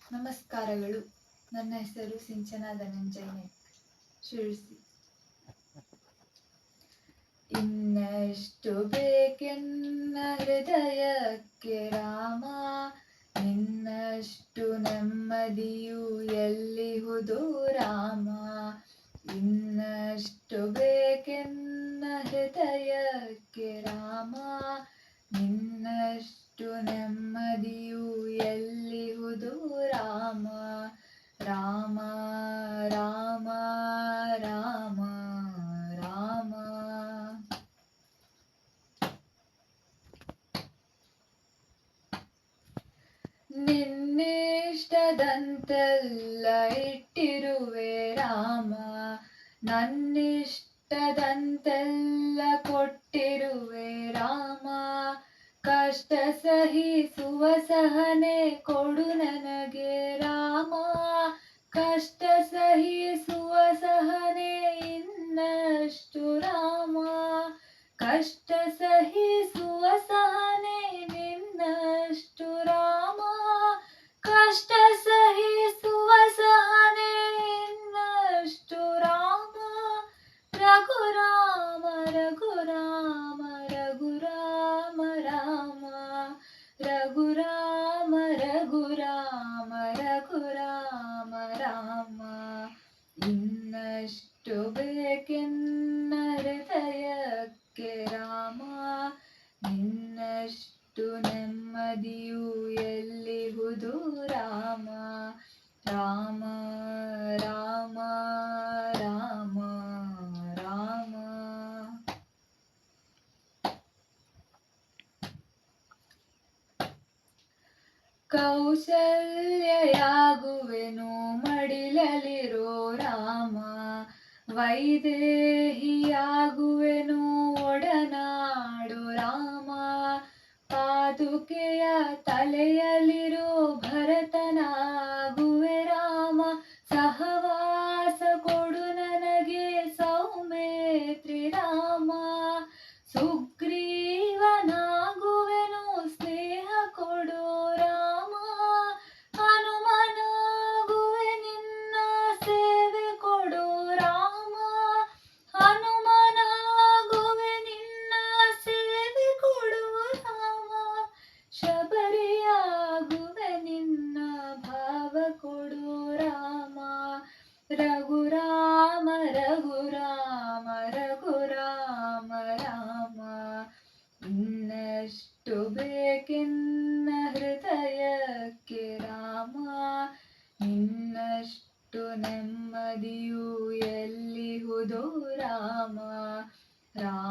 ನಮಸ್ಕಾರಗಳು. ನನ್ನ ಹೆಸರು ಸಿಂಚನಾ ಧನಂಜಯ ನಾಯ್ಕ್, ಶಿರಸಿ. ಇನ್ನೆಷ್ಟು ಬೇಕೆನ್ನ ಹೃದಯಕ್ಕೆ ರಾಮ, ನಿನ್ನಷ್ಟು ನೆಮ್ಮದಿಯು ಎಲ್ಲಿಹುದು ರಾಮ. ಇನ್ನಷ್ಟು ಬೇಕೆನ್ನ ಹೃದಯಕ್ಕೆ ರಾಮ, ನಿನ್ನಷ್ಟು ನೆಮ್ಮದಿಯು ಎಲ್ಲಿಹುದು ರಾಮ. ರಾಮ ರಾಮ ರಾಮ ರಾಮ. ನಿನ್ನಿಷ್ಟದಂತೆಲ್ಲ ಇಟ್ಟಿರುವೆ ರಾಮ, ನನ್ನಿಷ್ಟದಂತೆಲ್ಲ ಕೊಟ್ಟಿರುವೆ ರಾಮ. ಕಷ್ಟ ಸಹಿಸುವ ಸಹನೆ ಕೊಡು ನನಗೆ ರಾಮ, ಕಷ್ಟ ಸಹಿಸುವ ಸಹನೆ ಇನ್ನಷ್ಟು ರಾಮ. ಕಷ್ಟ ಸಹಿಸುವ ಸಹನೆ ನಿನ್ನಷ್ಟು ರಾಮ, ಕಷ್ಟ ಸಹಿಸುವ ಸಹನೆ ಇನ್ನಷ್ಟು ರಾಮ. ರಘುರಾಮ ರಘುರಾಮ ರಘುರಾಮ ರಾಮ, ರಘುರಾಮ ರಘುರಾಮ ರಘುರಾಮ ರಾಮ. ಇನ್ನಷ್ಟು ಬೇಕೆನ್ನ ಹೃದಯಕ್ಕೆ ರಾಮ, ನಿನ್ನಷ್ಟು ನೆಮ್ಮದಿಯು ಎಲ್ಲಿಹುದು ರಾಮ. ರಾಮ ರಾಮ ರಾಮ ರಾಮ. ಕೌಸಲ್ಯಯಾಗುವೆನು ಮಡಿಲಲಿರೋ ರಾಮ, ವೈದೇಹಿಯಾಗುವೆನು ಒಡನಾಡು ರಾಮ. ಪಾದುಕೆಯ ತಲೆಯಲಿರೋ ಭರತನಾಗುವೆ ರಾಮ, ಸಹವಾಸ ಕೊಡು ನನಗೆ ಸೌಮೇತ್ರಿ ರಾಮ. ಸುಗ್ರೀವನಾಗುವೆನು ಸ್ನೇಹ ಕೊಡು ರಾಮ, ಹನುಮನಾಗುವೆ ನಿನ್ನ ಸೇವೆ ಕೊಡು ರಾಮ. ಹನುಮನಾಗುವೆ ನಿನ್ನ ಸೇವೆ ಕೊಡು ರಾಮ, ಶಬರಿಯಾಗುವೆ ನಿನ್ನ ಭಾವ ಕೊಡು ರಾಮ. ರಘುರಾಮ ರಘುರಾಮ ರಘುರಾಮ ರಾಮ. ಇನ್ನೆಷ್ಟು ಬೇಕೆನ್ನ ಹೃದಯಕ್ಕೆ ರಾಮ, ನಿನ್ನಷ್ಟು ನೆಮ್ಮದಿಯು ಎಲ್ಲಿಹುದು ರಾಮ. ರಾಮ